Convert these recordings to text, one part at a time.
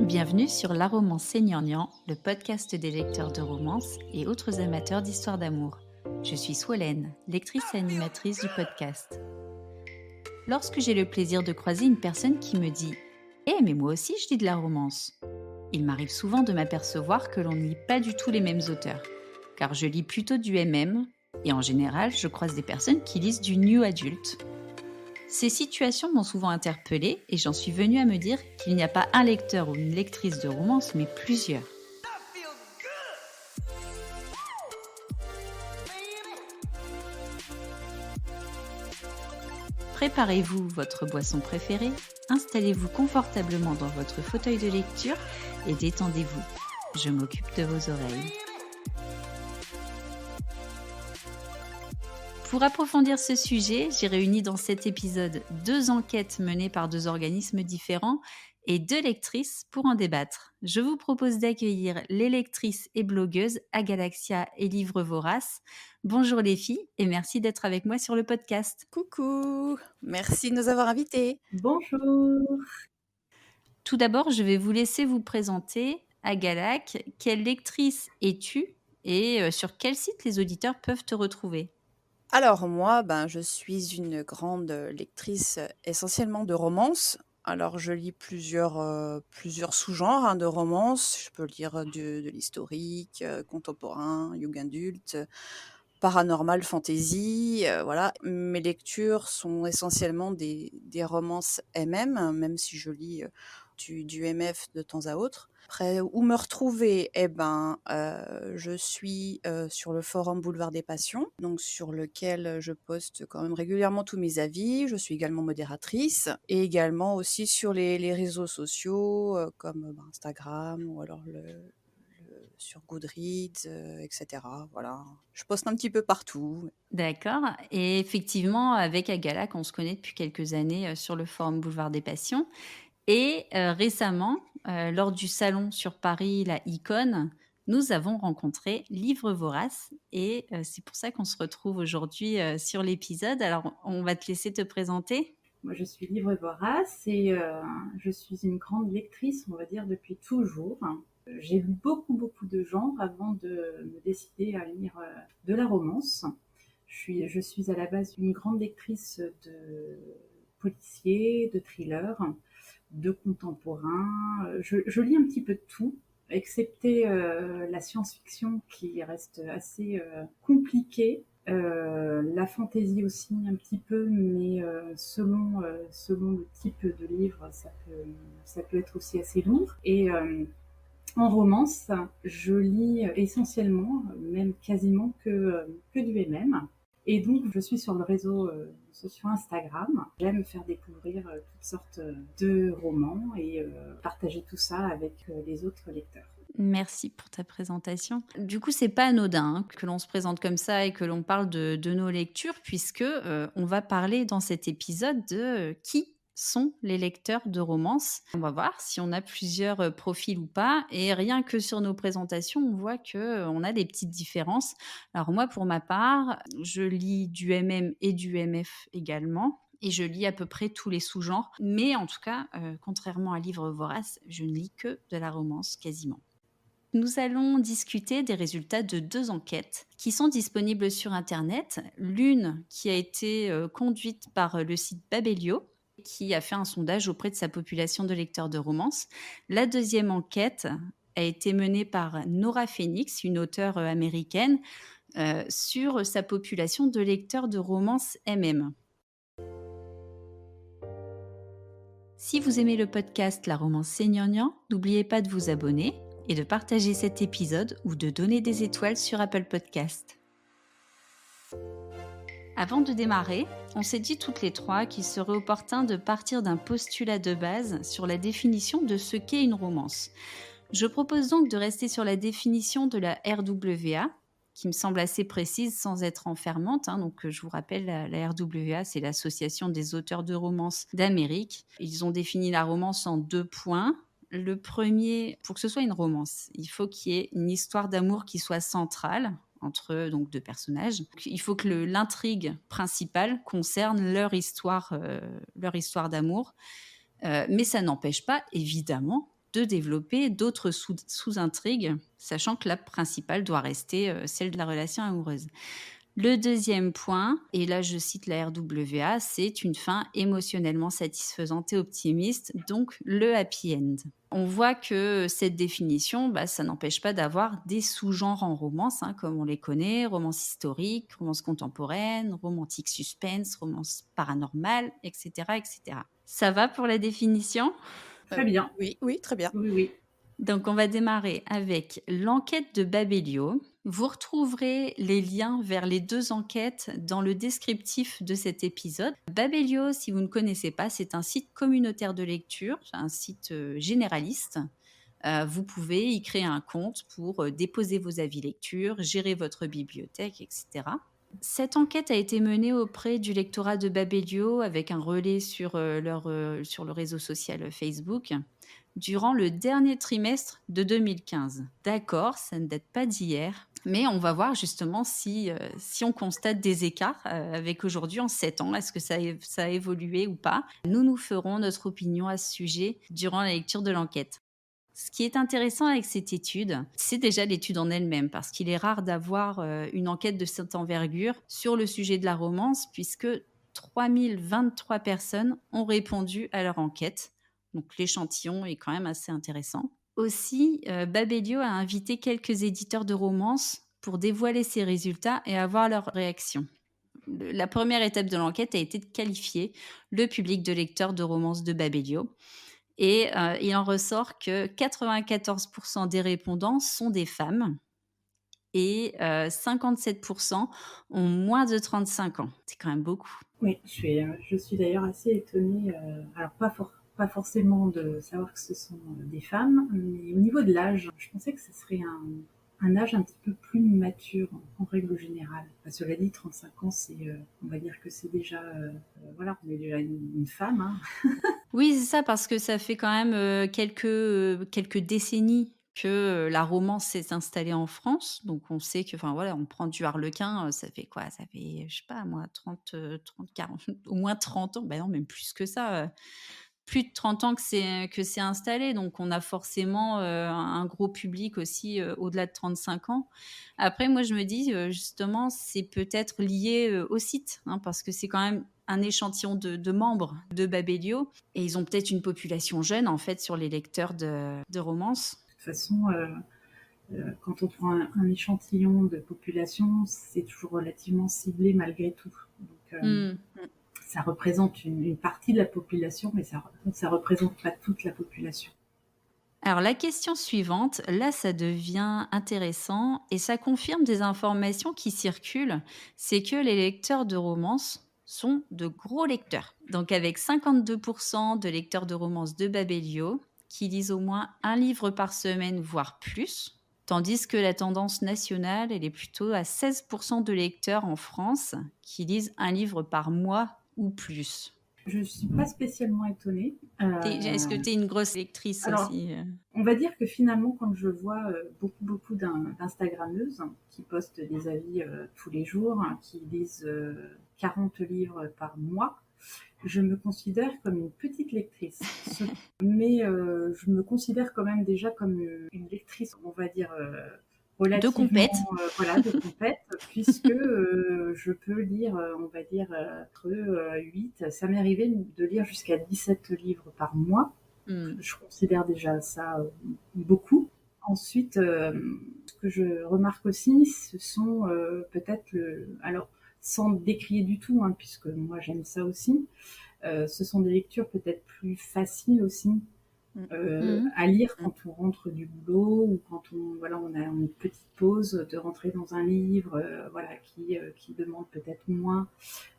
Bienvenue sur La Romance Seigneur-Nian, le podcast des lecteurs de romances et autres amateurs d'histoires d'amour. Je suis Swolène, lectrice et animatrice du podcast. Lorsque j'ai le plaisir de croiser une personne qui me dit « Eh, mais moi aussi je lis de la romance !» il m'arrive souvent de m'apercevoir que l'on ne lit pas du tout les mêmes auteurs, car je lis plutôt du MM, et en général je croise des personnes qui lisent du new adulte. Ces situations m'ont souvent interpellée et j'en suis venue à me dire qu'il n'y a pas un lecteur ou une lectrice de romance, mais plusieurs. Préparez-vous votre boisson préférée, installez-vous confortablement dans votre fauteuil de lecture et détendez-vous. Je m'occupe de vos oreilles. Pour approfondir ce sujet, j'ai réuni dans cet épisode 2 enquêtes menées par 2 organismes différents et 2 lectrices pour en débattre. Je vous propose d'accueillir les lectrices et blogueuses Agalaxia et Livre Vorace. Bonjour les filles et merci d'être avec moi sur le podcast. Coucou, merci de nous avoir invités. Bonjour. Tout d'abord, je vais vous laisser vous présenter. Agalac, quelle lectrice es-tu et sur quel site les auditeurs peuvent te retrouver? Alors moi, je suis une grande lectrice essentiellement de romances. Alors je lis plusieurs sous-genres de romances. Je peux lire de l'historique, contemporain, young adulte, paranormal, fantasy, voilà. Mes lectures sont essentiellement des romances MM, même si je lis du MF de temps à autre. Après, où me retrouver? Je suis sur le forum Boulevard des Passions, donc sur lequel je poste quand même régulièrement tous mes avis. Je suis également modératrice et également aussi sur les réseaux sociaux comme Instagram ou alors sur Goodreads, etc. Voilà. Je poste un petit peu partout. D'accord, et effectivement, avec Agalac, on se connaît depuis quelques années sur le forum Boulevard des Passions. Et récemment, lors du salon sur Paris, la Icône, nous avons rencontré Livre Vorace et c'est pour ça qu'on se retrouve aujourd'hui sur l'épisode. Alors, on va te laisser te présenter. Moi, je suis Livre Vorace et je suis une grande lectrice, on va dire, depuis toujours. J'ai lu beaucoup de genres avant de me décider à lire de la romance. Je suis à la base une grande lectrice de policiers, de thrillers, de contemporains. Je lis un petit peu de tout, excepté la science-fiction qui reste assez compliquée. La fantaisie aussi un petit peu, mais selon le type de livre, ça peut être aussi assez lourd. Et en romance, je lis essentiellement, même quasiment que du MM. Et donc, je suis sur le réseau social Instagram. J'aime faire découvrir toutes sortes de romans et partager tout ça avec les autres lecteurs. Merci pour ta présentation. Du coup, c'est pas anodin que l'on se présente comme ça et que l'on parle de nos lectures, puisque on va parler dans cet épisode de qui sont les lecteurs de romances. On va voir si on a plusieurs profils ou pas. Et rien que sur nos présentations, on voit que on a des petites différences. Alors moi, pour ma part, je lis du MM et du MF également. Et je lis à peu près tous les sous-genres. Mais en tout cas, contrairement à Livre Vorace, je ne lis que de la romance quasiment. Nous allons discuter des résultats de 2 enquêtes qui sont disponibles sur Internet. L'une qui a été conduite par le site Babelio, qui a fait un sondage auprès de sa population de lecteurs de romances. La deuxième enquête a été menée par Nora Phoenix, une auteure américaine, sur sa population de lecteurs de romances MM. Si vous aimez le podcast La Romance Seigneur-Nian, n'oubliez pas de vous abonner et de partager cet épisode ou de donner des étoiles sur Apple Podcast. Avant de démarrer, on s'est dit toutes les trois qu'il serait opportun de partir d'un postulat de base sur la définition de ce qu'est une romance. Je propose donc de rester sur la définition de la RWA, qui me semble assez précise sans être enfermante. Donc, je vous rappelle, la RWA, c'est l'Association des auteurs de romances d'Amérique. Ils ont défini la romance en 2 points. Le premier, pour que ce soit une romance, il faut qu'il y ait une histoire d'amour qui soit centrale entre donc 2 personnages. Il faut que l'intrigue principale concerne leur histoire d'amour. Mais ça n'empêche pas, évidemment, de développer d'autres sous-intrigues, sachant que la principale doit rester celle de la relation amoureuse. Le deuxième point, et là je cite la RWA, c'est une fin émotionnellement satisfaisante et optimiste, donc le happy end. On voit que cette définition, ça n'empêche pas d'avoir des sous-genres en romance, comme on les connaît, romance historique, romance contemporaine, romantique suspense, romance paranormale, etc., etc. Ça va pour la définition ? Très bien. Oui, oui, très bien. Oui, oui. Donc, on va démarrer avec l'enquête de Babelio. Vous retrouverez les liens vers les 2 enquêtes dans le descriptif de cet épisode. Babelio, si vous ne connaissez pas, c'est un site communautaire de lecture, un site généraliste. Vous pouvez y créer un compte pour déposer vos avis lecture, gérer votre bibliothèque, etc. Cette enquête a été menée auprès du lectorat de Babelio avec un relais sur le réseau social Facebook durant le dernier trimestre de 2015. D'accord, ça ne date pas d'hier, mais on va voir justement si on constate des écarts avec aujourd'hui en 7 ans. Est-ce que ça a évolué ou pas ? Nous ferons notre opinion à ce sujet durant la lecture de l'enquête. Ce qui est intéressant avec cette étude, c'est déjà l'étude en elle-même, parce qu'il est rare d'avoir une enquête de cette envergure sur le sujet de la romance, puisque 3023 personnes ont répondu à leur enquête. Donc l'échantillon est quand même assez intéressant. Aussi, Babelio a invité quelques éditeurs de romances pour dévoiler ses résultats et avoir leur réaction. La première étape de l'enquête a été de qualifier le public de lecteurs de romances de Babelio. Et il en ressort que 94% des répondants sont des femmes et 57% ont moins de 35 ans. C'est quand même beaucoup. Oui, je suis d'ailleurs assez étonnée, alors pas forcément de savoir que ce sont des femmes, mais au niveau de l'âge, je pensais que ce serait un âge un petit peu plus mature en règle générale. Enfin, cela dit, 35 ans, on va dire que c'est déjà, voilà, on est déjà une femme, hein. Oui, c'est ça, parce que ça fait quand même quelques décennies que la romance s'est installée en France. Donc on sait que, enfin voilà, on prend du Harlequin, ça fait quoi ? Ça fait, je sais pas moi, 30, 40, au moins 30 ans. Ben non, même plus que ça. Plus de 30 ans que c'est installé. Donc on a forcément un gros public aussi au-delà de 35 ans. Après, moi je me dis justement, c'est peut-être lié au site, parce que c'est quand même un échantillon de membres de Babelio, et ils ont peut-être une population jeune en fait sur les lecteurs de romances. De toute façon, quand on prend un échantillon de population, c'est toujours relativement ciblé malgré tout. Donc, ça représente une partie de la population, mais ça représente pas toute la population. Alors la question suivante, là ça devient intéressant et ça confirme des informations qui circulent, c'est que les lecteurs de romances sont de gros lecteurs. Donc avec 52% de lecteurs de romances de Babelio qui lisent au moins un livre par semaine, voire plus, tandis que la tendance nationale, elle est plutôt à 16% de lecteurs en France qui lisent un livre par mois ou plus. Je ne suis pas spécialement étonnée. Est-ce que tu es une grosse lectrice Alors, aussi on va dire que finalement, quand je vois beaucoup d'Instagrammeuses qui postent des avis tous les jours, qui lisent 40 livres par mois, je me considère comme une petite lectrice. Mais je me considère quand même déjà comme une lectrice, on va dire, de compète. Voilà, de compète, puisque je peux lire, on va dire, entre 8, ça m'est arrivé de lire jusqu'à 17 livres par mois. Je considère déjà ça beaucoup. Ensuite, ce que je remarque aussi, ce sont peut-être, alors sans décrier du tout, puisque moi j'aime ça aussi, ce sont des lectures peut-être plus faciles aussi à lire quand on rentre du boulot ou quand on a une petite pause, de rentrer dans un livre qui demande peut-être moins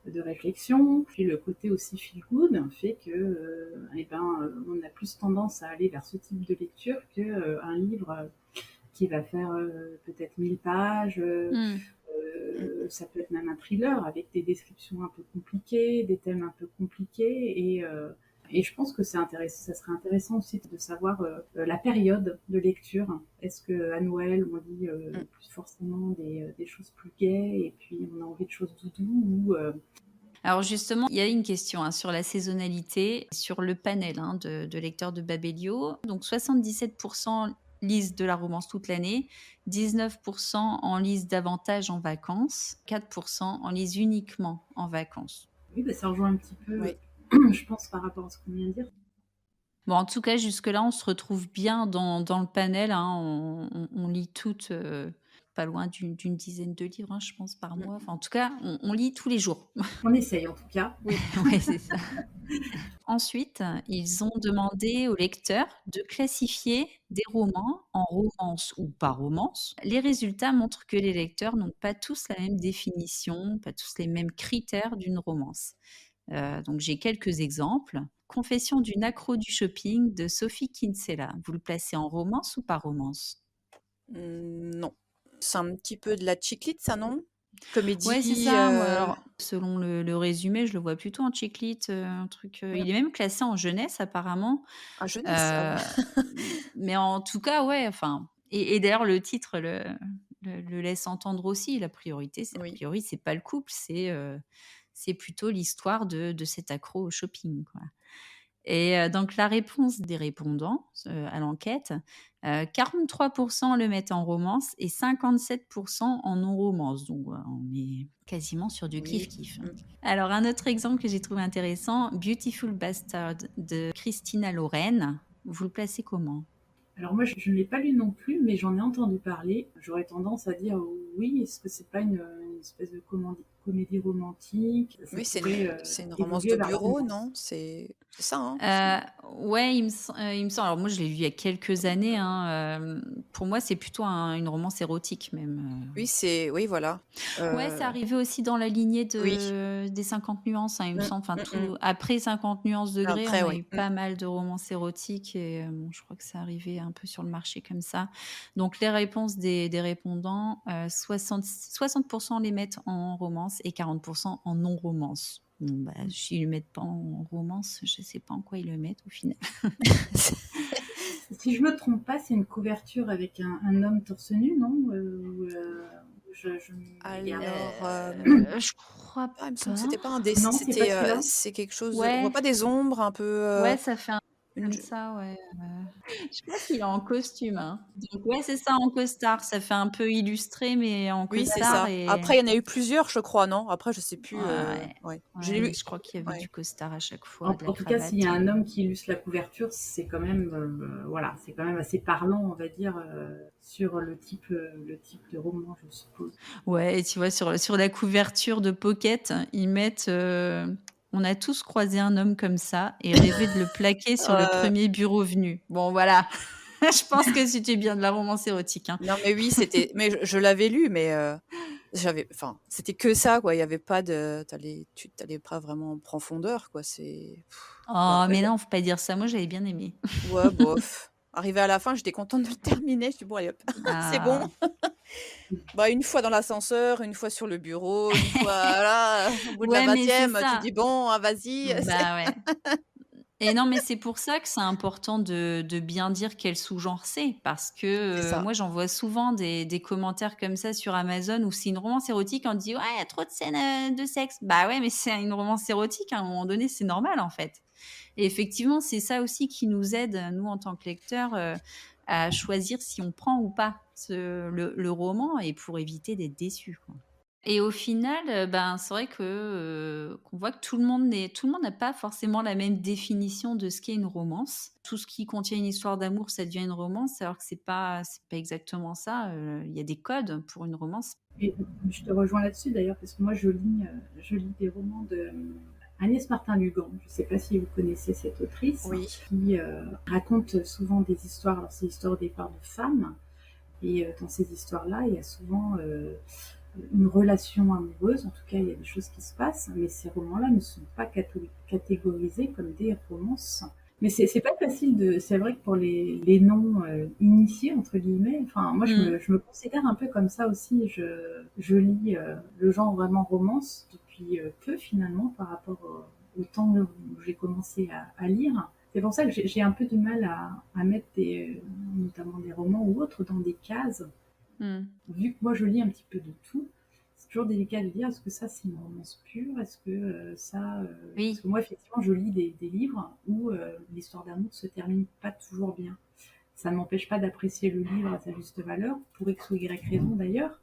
de réflexion. Puis le côté aussi feel good fait que on a plus tendance à aller vers ce type de lecture qu'un livre qui va faire peut-être 1000 pages. Ça peut être même un thriller avec des descriptions un peu compliquées, des thèmes un peu compliqués, et je pense que ça serait intéressant aussi de savoir la période de lecture. Est-ce qu'à Noël, on lit plus forcément des choses plus gaies et puis on a envie de choses doudou ou Alors justement, il y a une question hein, sur la saisonnalité, sur le panel hein, de lecteurs de Babelio. Donc 77% lisent de la romance toute l'année, 19% en lisent davantage en vacances, 4% en lisent uniquement en vacances. Oui, bah, ça rejoint un petit peu, Oui. je pense, par rapport à ce qu'on vient de dire. Bon, en tout cas, jusque-là, on se retrouve bien dans le panel. Hein. On lit toutes pas loin d'une dizaine de livres, hein, je pense, par mois. Enfin, en tout cas, on lit tous les jours. On essaye en tout cas. Oui. Oui, c'est ça. Ensuite, ils ont demandé aux lecteurs de classifier des romans en romance ou pas romance. Les résultats montrent que les lecteurs n'ont pas tous la même définition, pas tous les mêmes critères d'une romance. Donc j'ai quelques exemples. Confession d'une accro du shopping de Sophie Kinsella. Vous le placez en romance ou pas romance? Non. C'est un petit peu de la chick-lit, ça, non? Ouais, c'est Comédie, ça. Moi, alors, selon le résumé, je le vois plutôt en chick lit, un truc. Il est même classé en jeunesse apparemment. jeunesse, ah Heu, ouais. mais en tout cas, ouais, enfin et d'ailleurs le titre le laisse entendre aussi. La priorité, c'est a Oui. priori, c'est pas le couple, c'est plutôt l'histoire de cet accro au shopping, quoi. Et donc la réponse des répondants, à l'enquête, 43 le mettent en romance et 57 en non-romance. Donc on est quasiment sur du Oui. kiff-kiff. Alors un autre exemple que j'ai trouvé intéressant, Beautiful Bastard de Christina Loren. Vous le placez comment? Alors moi, je ne l'ai pas lu non plus, mais j'en ai entendu parler. J'aurais tendance à dire oui, est-ce que c'est pas une espèce de comédie romantique? Ça Oui, pourrait c'est une romance évoluer de vers la bureau, romance. non? C'est ça, hein? Ouais, il me semble alors moi je l'ai lu il y a quelques années, hein, pour moi c'est plutôt une romance érotique même, Oui, oui, voilà. Ouais, c'est arrivé aussi dans la lignée Oui. des 50 nuances, hein, il me Mmh, semble. Enfin, mmh mh. tout après 50 nuances degrés, Après, on a oui. eu pas mal de romances érotiques et bon, je crois que c'est arrivé un peu sur le marché comme ça. Donc les réponses des répondants, 60 les mettent en romance et 40 en non-romance. Bon, bah, s'ils le mettent pas en romance, je sais pas en quoi ils le mettent au final. Si je me trompe pas, c'est une couverture avec un homme torse nu, non? Je m'égare. Alors, Je crois il me semble que pas. c'était pas un dessin, Non, c'est pas celui-là? c'est quelque chose, on voit Ouais. pas des ombres un peu, Ouais, ça fait un une comme je ça, ouais, je crois qu'il est en costume, hein. Donc ouais, c'est ça, en costard. Ça fait un peu illustré, mais en oui, c'est costard ça. et Après, il y en a eu plusieurs, je crois, non? Après, je sais plus, ouais, ouais. J'ai ouais, lu mais je crois qu'il y avait du ouais. costard à chaque fois, En, de la en tout cas, s'il y cravate, a un homme qui illustre la couverture, c'est quand même, voilà, c'est quand même assez parlant, on va dire, sur le type de roman, je suppose. Ouais, et tu vois, sur la couverture de Pocket, ils mettent, «On a tous croisé un homme comme ça et rêvé de le plaquer sur le Heu, premier bureau venu». Bon, voilà. Je pense que c'était bien de la romance érotique, hein. non, mais oui, mais je l'avais lu, mais enfin, c'était que ça, quoi. Il y avait pas de tu allais pas vraiment en profondeur, quoi. Bon, Oh, après mais non, faut pas dire ça. Moi, j'avais bien aimé. ouais, bof. Arrivé à la fin, j'étais contente de le terminer. Je dis: «Bon, allez hop, c'est bon». Ah. Bah, une fois dans l'ascenseur, une fois sur le bureau, une fois là, au bout de la Ouais, mais c'est 20e, tu ça. dis: «Bon, ah vas-y». Bah, ouais. Et non, mais c'est pour ça que c'est important de bien dire quel sous-genre c'est, parce C'est que, ça. moi, j'en vois souvent des commentaires comme ça sur Amazon où c'est une romance érotique, on dit: «Ouais, il y a trop de scènes, de sexe». Bah, ouais, mais c'est une romance érotique, à un moment donné, c'est normal, en fait. Et effectivement, c'est ça aussi qui nous aide, nous, en tant que lecteurs, à choisir si on prend ou pas le roman et pour éviter d'être déçus, quoi. Et au final, ben, c'est vrai que, qu'on voit que tout le monde n'a pas forcément la même définition de ce qu'est une romance. Tout ce qui contient une histoire d'amour, ça devient une romance, alors que c'est pas exactement ça, il y a des codes pour une romance. Et je te rejoins là-dessus d'ailleurs, parce que moi je lis des romans de Agnès Martin-Lugan. Je ne sais pas si vous connaissez cette autrice, Oui. qui raconte souvent des histoires. Alors, c'est l'histoire au départ de femmes, et dans ces histoires-là, il y a souvent une relation amoureuse. En tout cas, il y a des choses qui se passent, mais ces romans-là ne sont pas catégorisés comme des romances. Mais c'est pas facile de. C'est vrai que pour les non initiés entre guillemets. Enfin, moi Mmh. je me considère un peu comme ça aussi. Je lis le genre vraiment romance depuis peu finalement par rapport au temps où j'ai commencé à lire. C'est pour ça que j'ai un peu du mal à mettre notamment des romans ou autres dans des cases. Mmh. Vu que moi je lis un petit peu de tout, c'est toujours délicat de dire, est-ce que ça, c'est une romance pure? Est-ce que ça... Parce Oui. que moi, effectivement, je lis des livres où l'histoire d'amour se termine pas toujours bien. Ça ne m'empêche pas d'apprécier le livre à sa juste valeur, pour X ou Y raison d'ailleurs,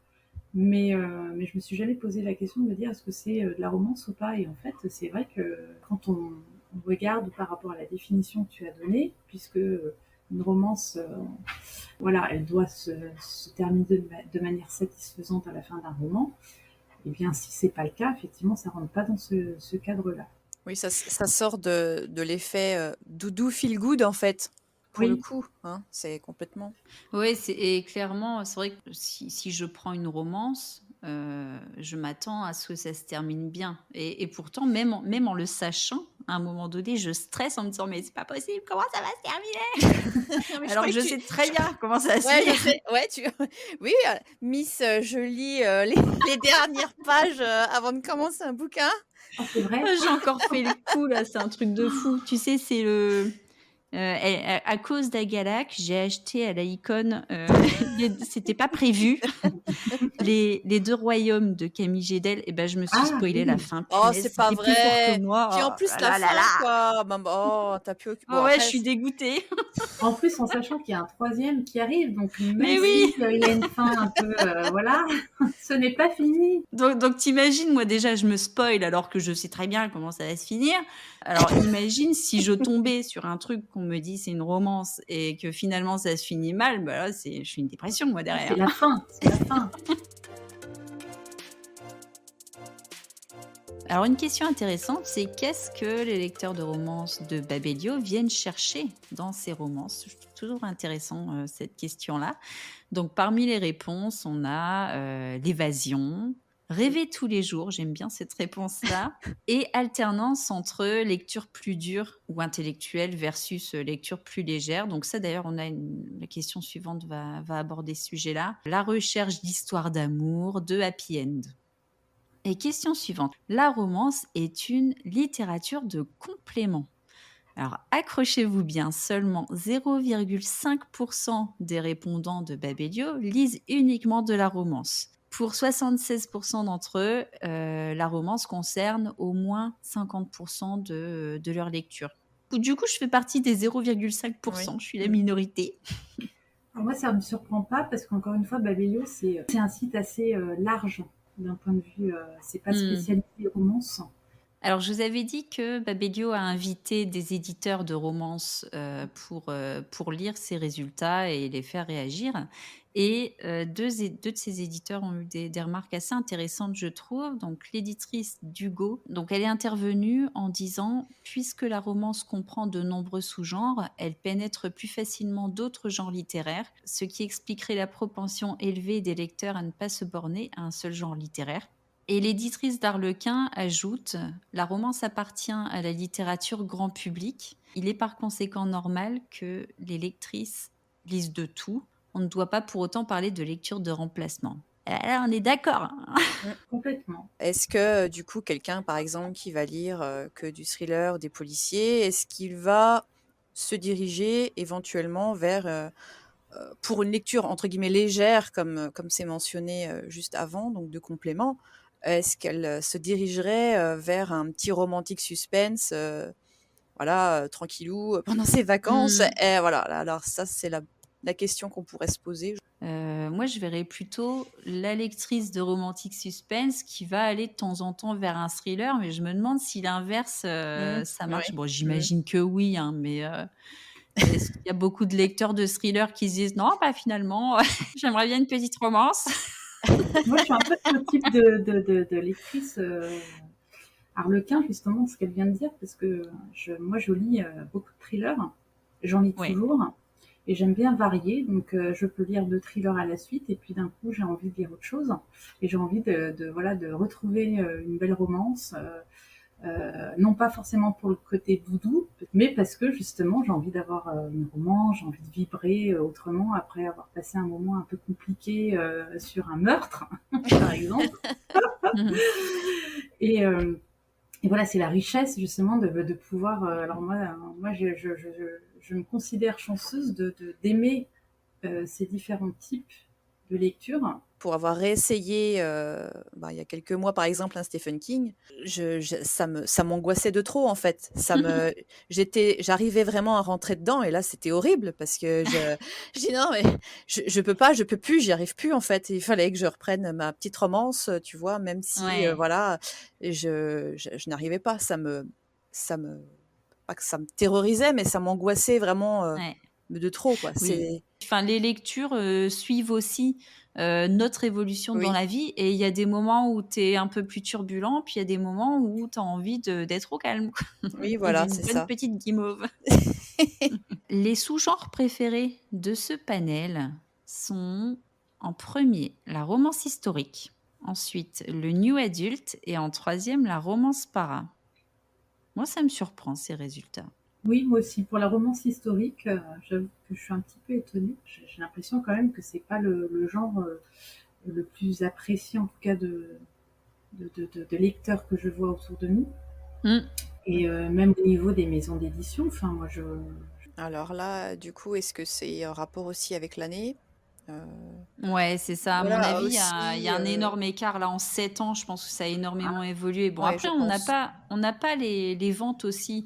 mais je me suis jamais posé la question de me dire est-ce que c'est de la romance ou pas. Et en fait, c'est vrai que quand on regarde par rapport à la définition que tu as donnée, puisque une romance, voilà, elle doit se terminer de manière satisfaisante à la fin d'un roman, et bien si c'est pas le cas, effectivement, ça rentre pas dans ce cadre-là. Oui, ça sort de l'effet doudou feel good, en fait, pour le Oui, coup. Hein, c'est complètement. Oui, et clairement, c'est vrai que si je prends une romance, je m'attends à ce que ça se termine bien. Et pourtant, même en le sachant, à un moment donné, je stresse en me disant, mais c'est pas possible, comment ça va se terminer? Mais je Alors que croyais je que tu. sais très bien comment ça va se Ouais, je finir. sais. Ouais, Oui, Miss, je lis les dernières pages avant de commencer un bouquin. ah, c'est vrai. J'ai encore fait le coup là, c'est un truc de fou. Tu sais, c'est à cause d'Agalak, j'ai acheté à la Icône, c'était pas prévu, les 2 royaumes de Camille Gédel, et ben je me suis Ah spoilé la oui. fin, Oh, punaise, c'est pas c'était plus fort que vrai. Puis en moi. Oh plus, là la là là fin, là! quoi. Oh, t'as pu. Bon, Ah ouais, je après. suis dégoûtée. En plus, en sachant qu'il y a un troisième qui arrive, donc même Mais si oui! il a une fin un peu, voilà, ce n'est pas fini. Donc tu moi déjà je me spoil alors que je sais très bien comment ça va se finir. Alors imagine si je tombais sur un truc qu'on me dit c'est une romance et que finalement ça se finit mal, bah là je suis une dépression moi Ah, c'est derrière. la fin, c'est la fin. Alors une question intéressante, c'est qu'est-ce que les lecteurs de romances de Babelio viennent chercher dans ces romances? Je trouve toujours intéressant cette question-là. Donc parmi les réponses, on a l'évasion, rêver tous les jours, j'aime bien cette réponse-là, et alternance entre lecture plus dure ou intellectuelle versus lecture plus légère. Donc ça d'ailleurs, la question suivante va aborder ce sujet-là. La recherche d'histoires d'amour, de happy end. Et question suivante. La romance est une littérature de complément. Alors accrochez-vous bien, seulement 0,5% des répondants de Babelio lisent uniquement de la romance. Pour 76% d'entre eux, la romance concerne au moins 50% de leur lecture. Du coup, je fais partie des Oui. 0,5%, je suis la minorité. Alors moi, ça ne me surprend pas parce qu'encore une fois, Babelio, c'est un site assez large d'un point de vue, c'est pas Hmm. spécialité romance. Alors, je vous avais dit que Babelio a invité des éditeurs de romances pour lire ses résultats et les faire réagir. Et deux de ces éditeurs ont eu des remarques assez intéressantes, je trouve. Donc, l'éditrice d'Hugo, donc elle est intervenue en disant, puisque la romance comprend de nombreux sous-genres, elle pénètre plus facilement d'autres genres littéraires, ce qui expliquerait la propension élevée des lecteurs à ne pas se borner à un seul genre littéraire. Et l'éditrice d'Arlequin ajoute: la romance appartient à la littérature grand public. Il est par conséquent normal que les lectrices lisent de tout. On ne doit pas pour autant parler de lecture de remplacement. Là, on est d'accord. Complètement. Est-ce que, du coup, quelqu'un, par exemple, qui va lire que du thriller ou des policiers, est-ce qu'il va se diriger éventuellement vers, pour une lecture entre guillemets légère, comme c'est mentionné juste avant, donc de complément, est-ce qu'elle se dirigerait vers un petit romantique suspense, voilà, tranquillou, pendant ses vacances? Hmm. Et voilà, alors ça, c'est la question qu'on pourrait se poser. Moi, je verrais plutôt la lectrice de romantique suspense qui va aller de temps en temps vers un thriller, mais je me demande si l'inverse, ça marche. Oui. Bon, j'imagine que oui, hein, mais est-ce qu'il y a beaucoup de lecteurs de thrillers qui se disent non, bah finalement, j'aimerais bien une petite romance. Moi, je suis un peu ce type de lectrice Arlequin, justement, ce qu'elle vient de dire, parce que moi, je lis beaucoup de thrillers. J'en lis Ouais. toujours. Et j'aime bien varier, donc je peux lire 2 thrillers à la suite, et puis d'un coup j'ai envie de lire autre chose, et j'ai envie voilà, de retrouver une belle romance, non pas forcément pour le côté doudou, mais parce que justement j'ai envie d'avoir une romance, j'ai envie de vibrer autrement après avoir passé un moment un peu compliqué sur un meurtre, par exemple. Mhm. Et, euh, et voilà, c'est la richesse justement de pouvoir. Alors moi je me considère chanceuse d'aimer ces différents types de lecture. Pour avoir réessayé, il y a quelques mois, par exemple, un Stephen King, ça m'angoissait de trop, en fait. J'arrivais vraiment à rentrer dedans et là, c'était horrible parce que je dis: «Non, mais je peux pas, je peux plus, j'y arrive plus, en fait». Il fallait que je reprenne ma petite romance, tu vois? Même si, Ouais, voilà, je n'arrivais pas. Ça me pas que ça me terrorisait, mais ça m'angoissait vraiment, ouais. de trop, quoi. Oui. Enfin, les lectures, suivent aussi, notre évolution dans Oui, la vie et il y a des moments où tu es un peu plus turbulent, puis il y a des moments où tu as envie d'être au calme, quoi oui, et voilà, d'une c'est bonne ça. petite guimauve. Les sous-genres préférés de ce panel sont, en premier la romance historique, ensuite le new adult et en troisième la romance para. Moi, ça me surprend ces résultats. Oui, moi aussi. Pour la romance historique, j'avoue que je suis un petit peu étonnée. J'ai l'impression quand même que c'est pas le genre le plus apprécié, en tout cas de lecteurs que je vois autour de nous. Mmh. Et même au niveau des maisons d'édition, enfin, moi, Alors là, du coup, est-ce que c'est en rapport aussi avec l'année? Heu, Ouais, c'est ça. À mon voilà avis, il y aussi, a un énorme écart là en 7 ans. Je pense que ça a énormément évolué. Bon, ouais, après, je pense. on n'a pas les ventes aussi.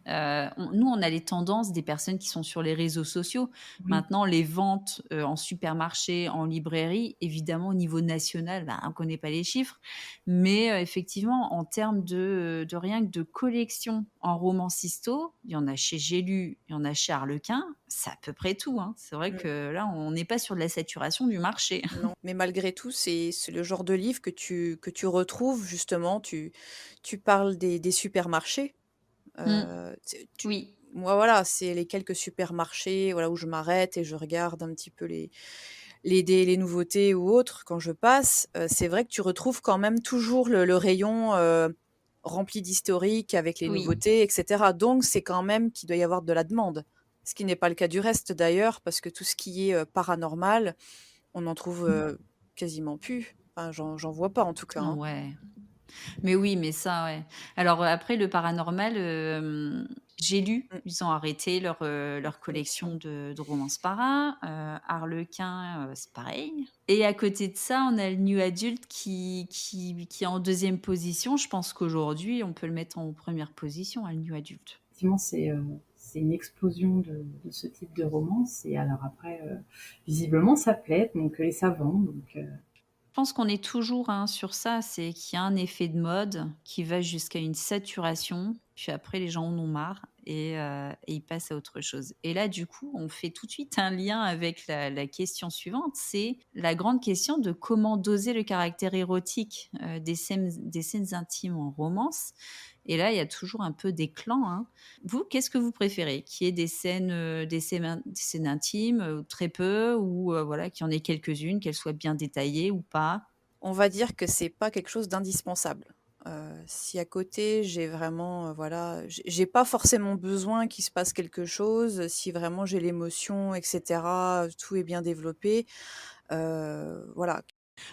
Nous, on a les tendances des personnes qui sont sur les réseaux sociaux. oui, Maintenant, les ventes en supermarché, en librairie, évidemment, au niveau national, bah, on ne connaît pas les chiffres. Mais effectivement, en termes de rien que de collection en romancisto, il y en a chez J'ai lu, il y en a chez Harlequin, c'est à peu près tout, hein. C'est vrai Mmh, que là, on n'est pas sur de la saturation du marché. non, mais malgré tout, c'est le genre de livre que tu retrouves justement. Tu parles des supermarchés, Mmh. tu tu Oui. moi, voilà, c'est les quelques supermarchés, voilà, où je m'arrête et je regarde un petit peu les nouveautés ou autres quand je passe. C'est vrai que tu retrouves quand même toujours le rayon, rempli d'historiques avec les Oui. nouveautés et cetera. Donc c'est quand même qu'il doit y avoir de la demande. Ce qui n'est pas le cas du reste d'ailleurs, parce que tout ce qui est, paranormal, on en trouve, quasiment plus. Enfin, j'en vois pas en tout cas, hein. Ouais. Mais oui, mais ça, ouais. Alors, après le paranormal, J'ai lu, Mmh, ils ont arrêté leur leur collection. collection de romances para. Harlequin, c'est pareil et à côté de ça, on a le new adult qui est en deuxième position. Je pense qu'aujourd'hui, on peut le mettre en première position, hein, le new adult. effectivement, c'est une explosion de ce type de romance. Et alors après, visiblement, ça plaît, donc, et ça vend. Donc, Je pense qu'on est toujours, hein, sur ça, c'est qu'il y a un effet de mode qui va jusqu'à une saturation, puis après les gens en ont marre et ils passent à autre chose. Et là, du coup, on fait tout de suite un lien avec la question suivante, c'est la grande question de comment doser le caractère érotique, des scènes intimes en romance. Et là, il y a toujours un peu des clans, hein. Vous, qu'est-ce que vous préférez? Qu'il y ait des scènes intimes, très peu ou voilà, qu'il y en ait quelques-unes, qu'elles soient bien détaillées ou pas? On va dire que c'est pas quelque chose d'indispensable. Si à côté j'ai vraiment, voilà, j'ai pas forcément besoin qu'il se passe quelque chose, si vraiment j'ai l'émotion et cetera, tout est bien développé, voilà.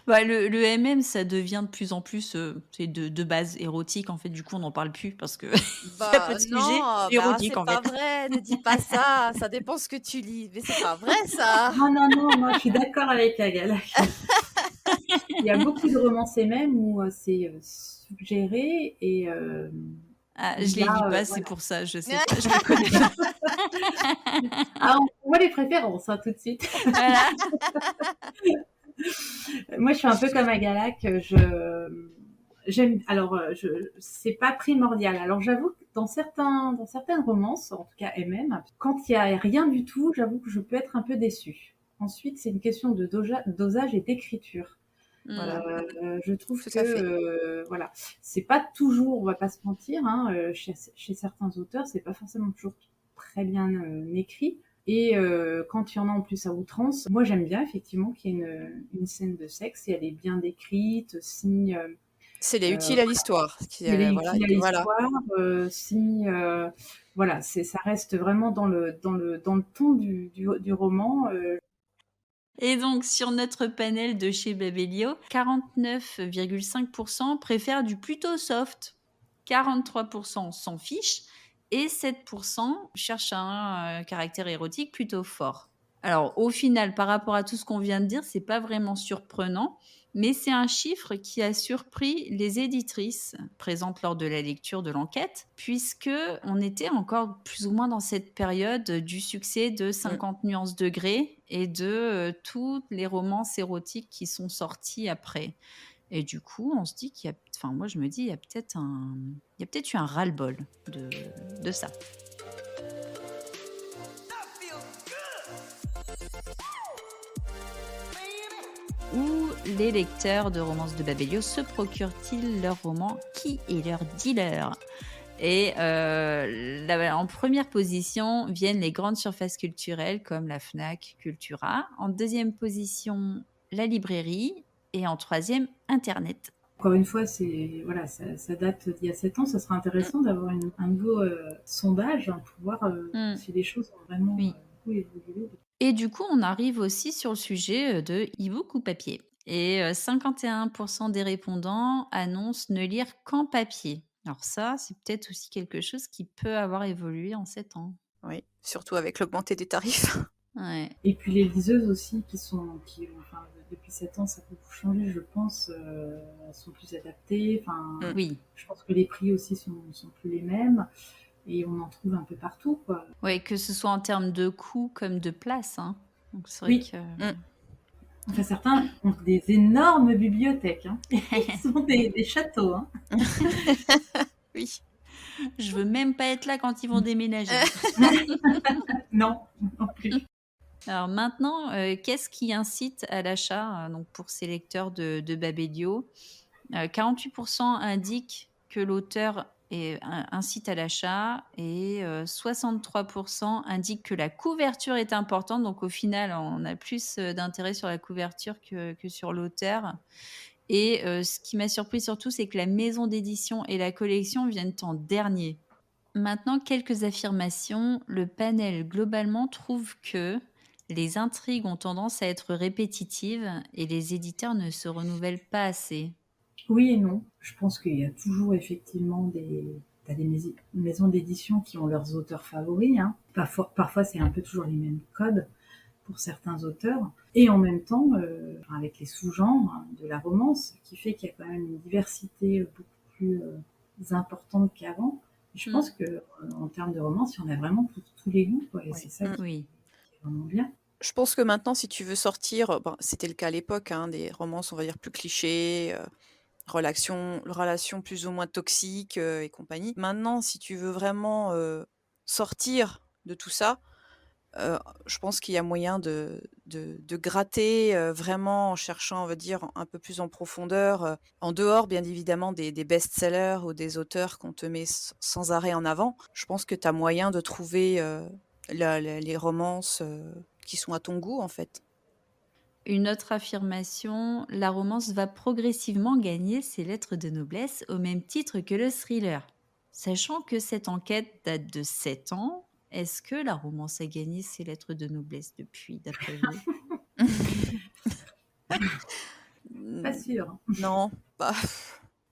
Bah, le MM, ça devient de plus en plus, c'est de base érotique, en fait, du coup, on n'en parle plus parce que il y a pas Bah, de sujet non, bah, érotique, c'est en pas fait. vrai, ne dis pas ça, ça dépend ce que tu lis, mais c'est pas vrai ça! non, non, non, moi, je suis d'accord avec la Galac. Il y a beaucoup de romances même où c'est suggéré et Ah, il je y les lis a, pas, c'est voilà. pour ça, je sais pas, je les connais pas. Ah, on voit les préférences, hein, tout de suite. Voilà. Moi, je suis un peu comme Agalac. J'aime. Alors, c'est pas primordial. Alors, j'avoue que dans certaines romances, en tout cas MM, quand il y a rien du tout, j'avoue que je peux être un peu déçue. Ensuite, c'est une question de dosage et d'écriture. Mmh. Voilà, Je trouve tout que à fait. voilà, c'est pas toujours, on va pas se mentir, hein, chez certains auteurs, c'est pas forcément toujours très bien écrit. Et quand il y en a en plus à outrance, moi j'aime bien effectivement qu'il y ait une scène de sexe et elle est bien décrite, si C'est les utile à l'histoire, qui, elle est voilà, utile à voilà. l'histoire, si voilà, ça reste vraiment dans le ton du roman. Et donc sur notre panel de chez Babelio, 49,5 préfèrent du plutôt soft, 43 s'en fichent et 7 cherchent un, caractère érotique plutôt fort. Alors, au final, par rapport à tout ce qu'on vient de dire, c'est pas vraiment surprenant, mais c'est un chiffre qui a surpris les éditrices présentes lors de la lecture de l'enquête, puisque on était encore plus ou moins dans cette période du succès de Mmh. 50 nuances degrés et de toutes les romances érotiques qui sont sortis après. Et du coup, on se dit qu'il y a, enfin, moi je me dis, il y a peut-être eu un ras-le-bol de ça. Où les lecteurs de romances de Babelio se procurent-ils leurs romans? Qui est leur dealer? Et en première position viennent les grandes surfaces culturelles comme la Fnac, Cultura. En deuxième position, la librairie. Et en troisième, Internet. Encore une fois, voilà, ça date d'il y a 7 ans. Ça sera Mmh. intéressant d'avoir un nouveau sondage pour voir Mm, si les choses ont vraiment oui. beaucoup évolué. Et du coup, on arrive aussi sur le sujet de e-book ou papier. Et 51% des répondants annoncent ne lire qu'en papier. Alors ça, c'est peut-être aussi quelque chose qui peut avoir évolué en 7 ans. Oui, surtout avec l'augmentée des tarifs. Ouais. Et puis les liseuses aussi enfin, depuis 7 ans, ça a beaucoup changé, je pense. Elles sont plus adaptées. Enfin, Mmh. Oui. je pense que les prix aussi sont plus les mêmes. Et on en trouve un peu partout, quoi. Ouais, que ce soit en termes de coût comme de place, hein. Donc c'est vrai Oui. que Mmh. Enfin, certains ont des énormes bibliothèques. Hein. Ils sont des châteaux. Hein. Oui. je veux même pas être là quand ils vont déménager. Non, non plus. Alors maintenant, qu'est-ce qui incite à l'achat donc pour ces lecteurs de Babelio? 48% indiquent que l'auteur incite à l'achat et 63% indiquent que la couverture est importante. Donc au final, on a plus d'intérêt sur la couverture que sur l'auteur. Et ce qui m'a surpris surtout, c'est que la maison d'édition et la collection viennent en dernier. Maintenant, quelques affirmations. Le panel, globalement, trouve que les intrigues ont tendance à être répétitives et les éditeurs ne se renouvellent pas assez. Oui et non. Je pense qu'il y a toujours effectivement t'as des maisons d'édition qui ont leurs auteurs favoris. Hein. Parfois, c'est un peu toujours les mêmes codes pour certains auteurs. Et en même temps, avec les sous-genres hein, de la romance, qui fait qu'il y a quand même une diversité beaucoup plus importante qu'avant. Je Mm. pense que en termes de romance, il y en a vraiment pour tous les goûts, quoi. Et Oui. c'est ça Mmh. Oui. qui est vraiment bien. Je pense que maintenant, si tu veux sortir, ben, c'était le cas à l'époque, hein, des romances, on va dire, plus clichés, relations plus ou moins toxiques, et compagnie. Maintenant, si tu veux vraiment, sortir de tout ça, heu, je pense qu'il y a moyen de gratter, vraiment en cherchant, on va dire, un peu plus en profondeur, en dehors, bien évidemment, des best-sellers ou des auteurs qu'on te met sans arrêt en avant. Je pense que tu as moyen de trouver, les romances, qui sont à ton goût, en fait. Une autre affirmation, la romance va progressivement gagner ses lettres de noblesse au même titre que le thriller. Sachant que cette enquête date de 7 ans, est-ce que la romance a gagné ses lettres de noblesse depuis, d'après vous? Pas Mmh, sûr. Hein. non, pas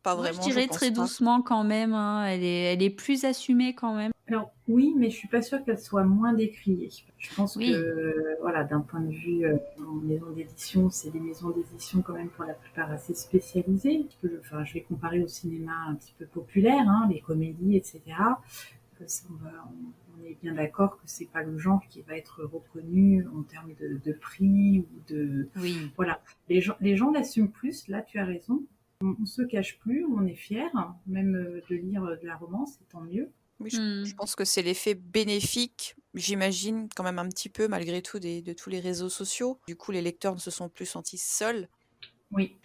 pas Moi, je vraiment, je dirais pense très pas. doucement quand même, hein. Elle est plus assumée quand même. Alors oui, mais je suis pas sûre qu'elle soit moins décriée. Je pense que Oui, voilà, d'un point de vue en maison d'édition, c'est des maisons d'édition quand même pour la plupart assez spécialisées. Enfin, je vais comparer au cinéma un petit peu populaire, hein, les comédies, etc. On est bien d'accord que c'est pas le genre qui va être reconnu en termes de prix ou de oui. voilà. Les gens l'assument plus. Là, tu as raison. On se cache plus, on est fier, même de lire de la romance, c'est tant mieux. Oui, je Hmm. pense que c'est l'effet bénéfique, j'imagine, quand même un petit peu malgré tout de tous les réseaux sociaux. Du coup, les lecteurs ne se sont plus sentis seuls. Oui.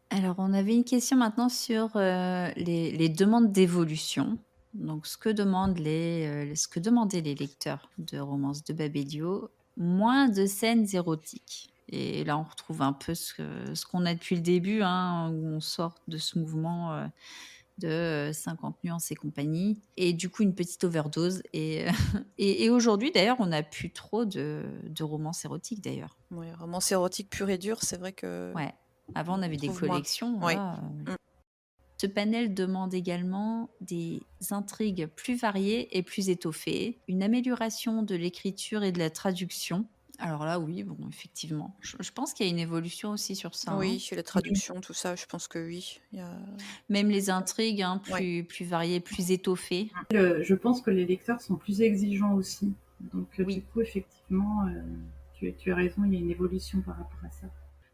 Alors, on avait une question maintenant sur les demandes d'évolution. Donc, ce que demandaient les lecteurs de romances de Babelio, moins de scènes érotiques. Et là, on retrouve un peu ce qu'on a depuis le début, hein, où on sort de ce mouvement de 50 nuances et compagnie. Et du coup, une petite overdose. Et, et aujourd'hui, d'ailleurs, on n'a plus trop de romances érotiques, d'ailleurs. Ouais, romance érotique pure et dure, c'est vrai que Ouais. Avant, on on avait des trouve moins. collections. Oui. Là, Mmh. ce panel demande également des intrigues plus variées et plus étoffées, une amélioration de l'écriture et de la traduction, Alors là, oui, bon, effectivement. Je pense qu'il y a une évolution aussi sur ça, hein. Oui, la traduction, tout ça, je pense que oui. Il y a Même les intrigues, hein, ouais. plus variées, plus étoffées. Je pense que les lecteurs sont plus exigeants aussi. Donc, du Oui. coup, effectivement, tu as raison, il y a une évolution par rapport à ça.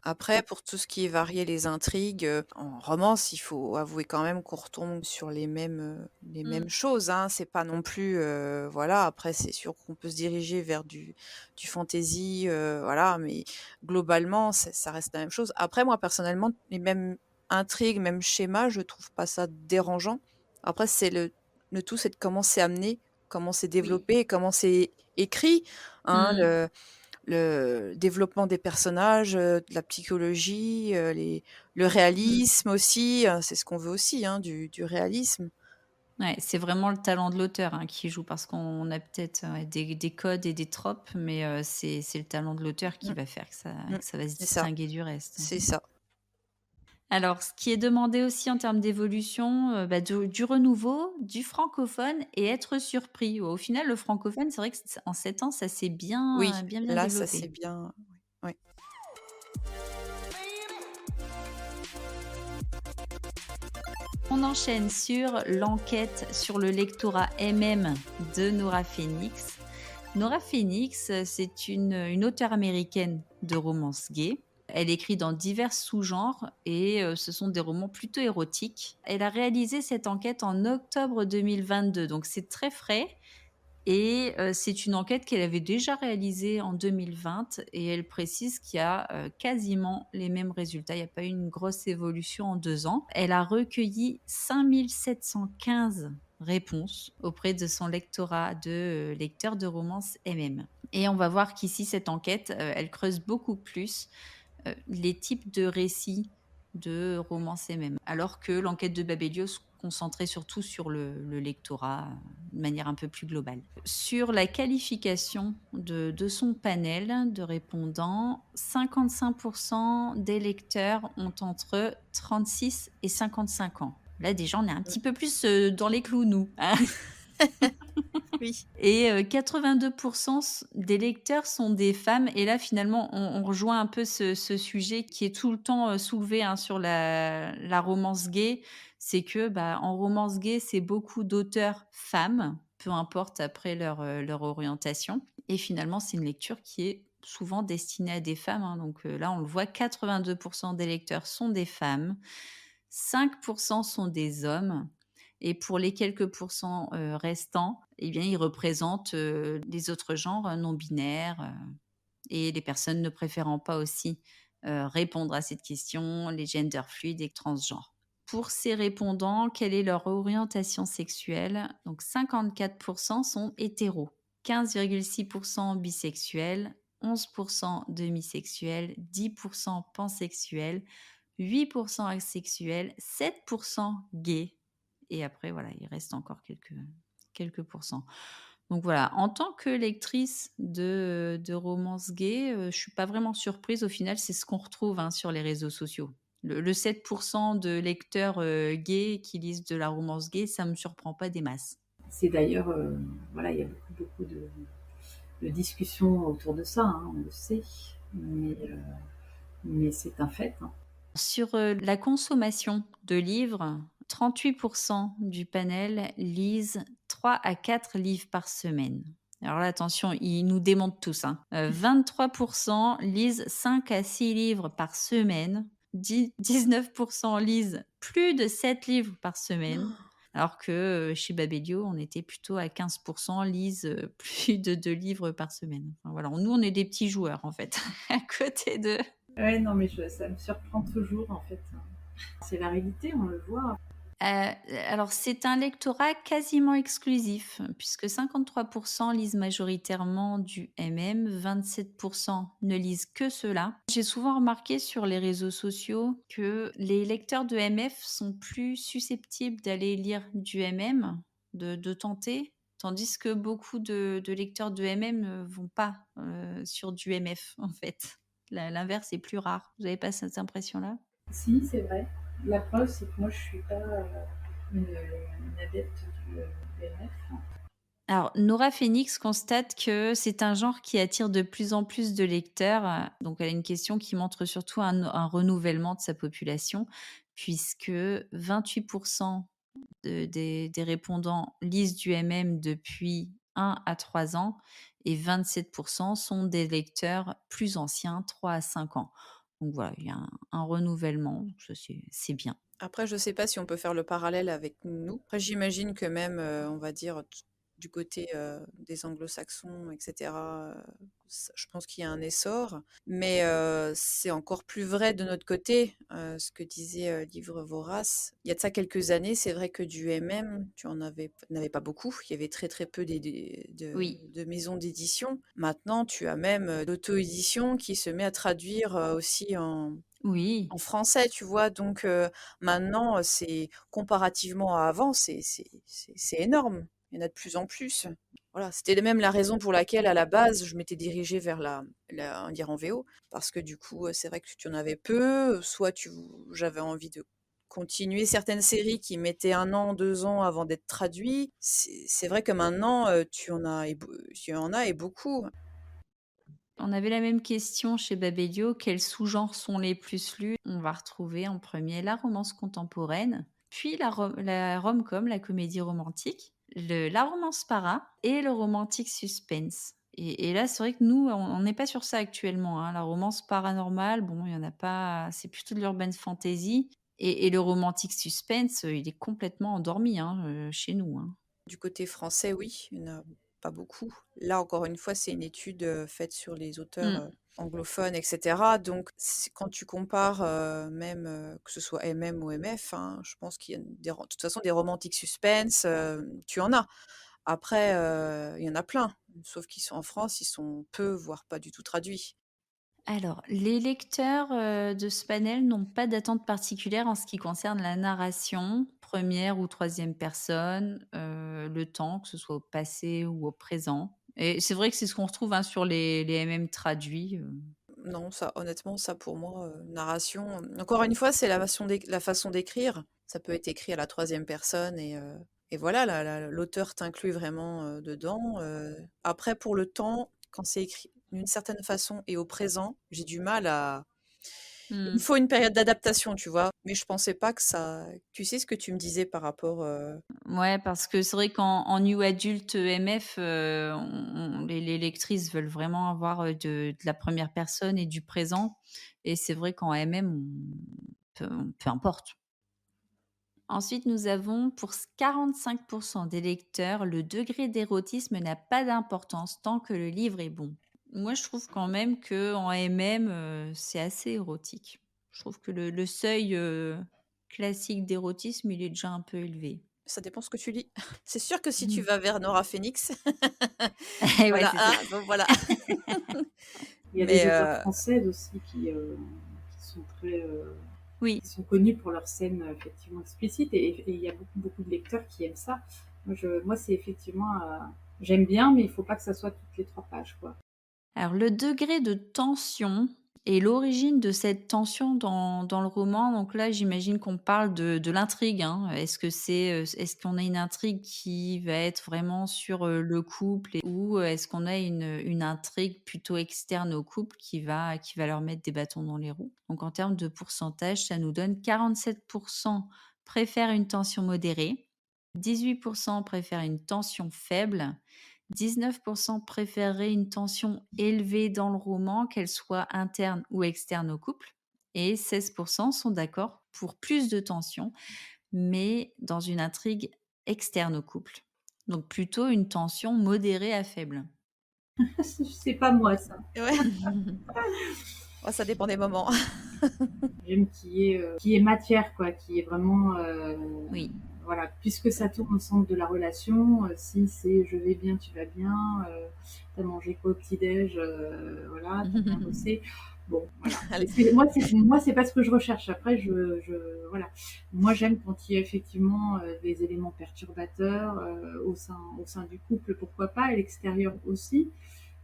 Après, pour tout ce qui est varier les intrigues, en romance, il faut avouer quand même qu'on retombe sur les Mmh. mêmes choses, hein. C'est pas non plus, voilà, après c'est sûr qu'on peut se diriger vers du fantasy, voilà, mais globalement, ça reste la même chose. Après moi, personnellement, les mêmes intrigues, mêmes schémas, je trouve pas ça dérangeant. Après, c'est le tout, c'est de comment c'est amené, comment c'est Oui. développé, comment c'est écrit, hein, Mmh. le développement des personnages, de la psychologie, le Mmh. réalisme aussi, c'est ce qu'on veut aussi, hein, du réalisme. Ouais, c'est vraiment le talent de l'auteur, hein, qui joue parce qu'on a peut-être, ouais, des codes et des tropes, mais c'est le talent de l'auteur qui Mmh, va faire mmh, que ça va se c'est ça, distinguer du reste. c'est ça. Alors, ce qui est demandé aussi en termes d'évolution, bah, du renouveau, du francophone et être surpris. Au final, le francophone, c'est vrai que c en 7 ans, ça s'est Oui, bien là, ça c'est développé. bien, ouais. On enchaîne sur l'enquête sur le lectorat MM de Nora Phoenix. Nora Phoenix, c'est une auteure américaine de romances gays. Elle écrit dans divers sous-genres et ce sont des romans plutôt érotiques. Elle a réalisé cette enquête en octobre 2022, donc c'est très frais. Et c'est une enquête qu'elle avait déjà réalisée en 2020 et elle précise qu'il y a, quasiment les mêmes résultats. Il n'y a pas eu une grosse évolution en 2 ans. Elle a recueilli 5 715 réponses auprès de son lectorat de, lecteurs de romances MM. Et on va voir qu'ici cette enquête, elle creuse beaucoup plus, les types de récits de romances MM. Alors que l'enquête de Babelio se concentrait surtout sur le lectorat, de manière un peu plus globale. Sur la qualification de son panel de répondants, 55% des lecteurs ont entre 36 et 55 ans. Là, déjà, on est un Mmh. petit peu plus dans les clous, nous, hein. Oui. Et 82 des lecteurs sont des femmes et là finalement on rejoint un peu ce sujet qui est tout le temps, soulevé, hein, sur la romance gay. C'est que, bah, en romance gay, c'est beaucoup d'auteurs femmes, peu importe après leur orientation et finalement c'est une lecture qui est souvent destinée à des femmes, hein, donc là on le voit, 82 des lecteurs sont des femmes, 5 sont des hommes et pour les quelques pourcents, restants, eh bien, ils représentent, les autres genres, non binaires, et les personnes ne préférant pas aussi, répondre à cette question, les genders fluides et transgenres. Pour ces répondants, quelle est leur orientation sexuelle? Donc 54 sont hétéros, 15,6 bisexuels, 11 demisexuels, 10 pansexuels, 8 asexuels, 7 gays et après voilà, il reste encore quelques pourcents. Donc voilà, en tant que lectrice de romances gays, je suis pas vraiment surprise. Au final, c'est ce qu'on retrouve, hein, sur les réseaux sociaux. Le 7 de lecteurs, gays qui lisent de la romance gay, ça me surprend pas des masses. C'est d'ailleurs, voilà, il y a beaucoup de discussions autour de ça, hein, on le sait, mais c'est un fait, hein. Sur, la consommation de livres, 38 du panel lisent 3 à 4 livres par semaine. Alors là, attention, ils nous démontent tous, hein. 23 lisent 5 à 6 livres par semaine. 19 lisent plus de 7 livres par semaine. Alors que, chez Babelio, on était plutôt à 15 lisent, plus de 2 livres par semaine. Enfin voilà, nous, on est des petits joueurs, en fait, à côté de Ouais, non, mais ça me surprend toujours, en fait, hein. C'est la réalité, on le voit. Alors c'est un lectorat quasiment exclusif, puisque 53 lisent majoritairement du MM, 27 ne lisent que cela. J'ai souvent remarqué sur les réseaux sociaux que les lecteurs de MF sont plus susceptibles d'aller lire du MM, de tenter, tandis que beaucoup de lecteurs de MM ne vont pas, sur du MF, en fait. L'inverse est plus rare. Vous n'avez pas cette impression-là? Si, c'est vrai. La preuve, c'est que moi, je suis pas une adepte du BMF. Alors, Nora Phoenix constate que c'est un genre qui attire de plus en plus de lecteurs. Donc, elle a une question qui montre surtout un renouvellement de sa population, puisque 28% des répondants lisent du MM depuis 1 à 3 ans et 27% sont des lecteurs plus anciens, 3 à 5 ans. Donc voilà, il y a un renouvellement, donc ça c'est bien. Après, je sais pas si on peut faire le parallèle avec nous. Après, j'imagine que même, on va dire, du côté des anglo-saxons, etc., je pense qu'il y a un essor. Mais c'est encore plus vrai de notre côté, ce que disait Livre Vorace. Il y a de ça quelques années, c'est vrai que du MM, tu n'avais pas beaucoup. Il y avait très très peu Oui, de maisons d'édition. Maintenant, tu as même l'auto-édition qui se met à traduire aussi oui. en français, tu vois? Donc maintenant, c'est comparativement à avant, c'est énorme. Il y en a de plus en plus. Voilà, c'était même la raison pour laquelle, à la base, je m'étais dirigée vers lire en VO. Parce que du coup, c'est vrai que tu en avais peu, soit j'avais envie de continuer certaines séries qui mettaient 1 an, 2 ans avant d'être traduits. C'est vrai que maintenant, tu en as et beaucoup. On avait la même question chez Babelio. Quels sous-genres sont les plus lus? On va retrouver en premier la romance contemporaine, puis la rom-com, la comédie romantique, la romance para et le romantique suspense. Et là, c'est vrai que nous, on n'est pas sur ça actuellement, hein. La romance paranormale, bon, il y en a pas, c'est plutôt de l'urban fantasy. Et le romantique suspense, il est complètement endormi, hein, chez nous, hein. Du côté français, oui, il n'y en a pas beaucoup. Là, encore une fois, c'est une étude faite sur les auteurs Mm. anglophones, etc. Donc, quand tu compares, même que ce soit MM ou MF, hein, je pense qu'il y a de toute façon des romantiques suspense, tu en as. Après, il y en a plein, sauf qu'ils sont en France, ils sont peu, voire pas du tout traduits. Alors, les lecteurs, de ce panel n'ont pas d'attente particulière en ce qui concerne la narration, première ou troisième personne, le temps, que ce soit au passé ou au présent. Et c'est vrai que c'est ce qu'on retrouve, hein, sur les MM traduits. Non, ça, honnêtement, ça pour moi, narration, encore une fois, c'est la façon d'écrire. Ça peut être écrit à la troisième personne et voilà, l'auteur t'inclut vraiment dedans. Après, pour le temps, quand c'est écrit d'une certaine façon et au présent, j'ai du mal à. Il me Mmh. faut une période d'adaptation, tu vois. Mais je pensais pas que ça. Tu sais ce que tu me disais par rapport. Ouais, parce que c'est vrai qu'en new adult, MF, les lectrices veulent vraiment avoir, de la première personne et du présent, et c'est vrai qu'en MM, peu importe. Ensuite, nous avons pour 45% des lecteurs, le degré d'érotisme n'a pas d'importance tant que le livre est bon. Moi, je trouve quand même que en MM, c'est assez érotique. Je trouve que le seuil classique d'érotisme, il est déjà un peu élevé. Ça dépend ce que tu lis. C'est sûr que si tu vas vers Nora Phoenix, Ouais, voilà, c'est ça. ah, bon, voilà. Il y a des Mais auteurs françaises aussi qui sont Oui. qui sont connus pour leurs scènes effectivement explicites et il y a beaucoup de lecteurs qui aiment ça. Moi c'est effectivement, j'aime bien, mais il faut pas que ça soit toutes les 3 pages, quoi. Alors, le degré de tension et l'origine de cette tension dans le roman, donc là, j'imagine qu'on parle de l'intrigue, hein. Est-ce qu'on a une intrigue qui va être vraiment sur, le couple ou est-ce qu'on a une intrigue plutôt externe au couple qui va leur mettre des bâtons dans les roues? Donc en termes de pourcentage, ça nous donne 47% préfèrent une tension modérée, 18% préfèrent une tension faible, 19% préféreraient une tension élevée dans le roman, qu'elle soit interne ou externe au couple. Et 16% sont d'accord pour plus de tension, mais dans une intrigue externe au couple. Donc plutôt une tension modérée à faible. C'est pas moi ça. ouais, oh, ça dépend des moments. J'aime qu'il y ait matière, quoi, qui est vraiment, Oui. voilà, puisque ça tourne au centre de la relation, si c'est je vais bien, tu vas bien, t'as mangé quoi au petit-déj, voilà, t'as bien bossé. Bon, voilà. Allez. Moi, c'est pas ce que je recherche. Après, voilà. Moi, j'aime quand il y a effectivement des éléments perturbateurs au sein du couple, pourquoi pas, à l'extérieur aussi,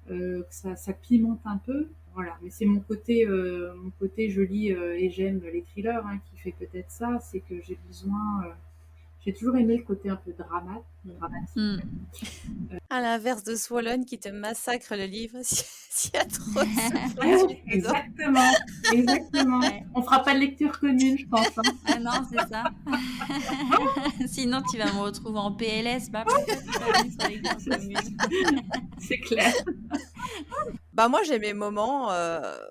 que ça pimente un peu. Voilà, mais c'est mon côté je lis et j'aime les thrillers, hein, qui fait peut-être ça, c'est que j'ai toujours aimé le côté un peu dramatique. Mmh. À l'inverse de Swollen qui te massacre le livre s'il y a trop de Ah ouais, sous-études dedans. exactement, exactement. Ouais. On fera pas de lecture commune, je pense, hein. Ah non, c'est ça. Sinon, tu vas me retrouver en PLS. Bah, pourquoi tu pas mis sur lecture commune? C'est clair. Bah, moi, j'ai mes moments,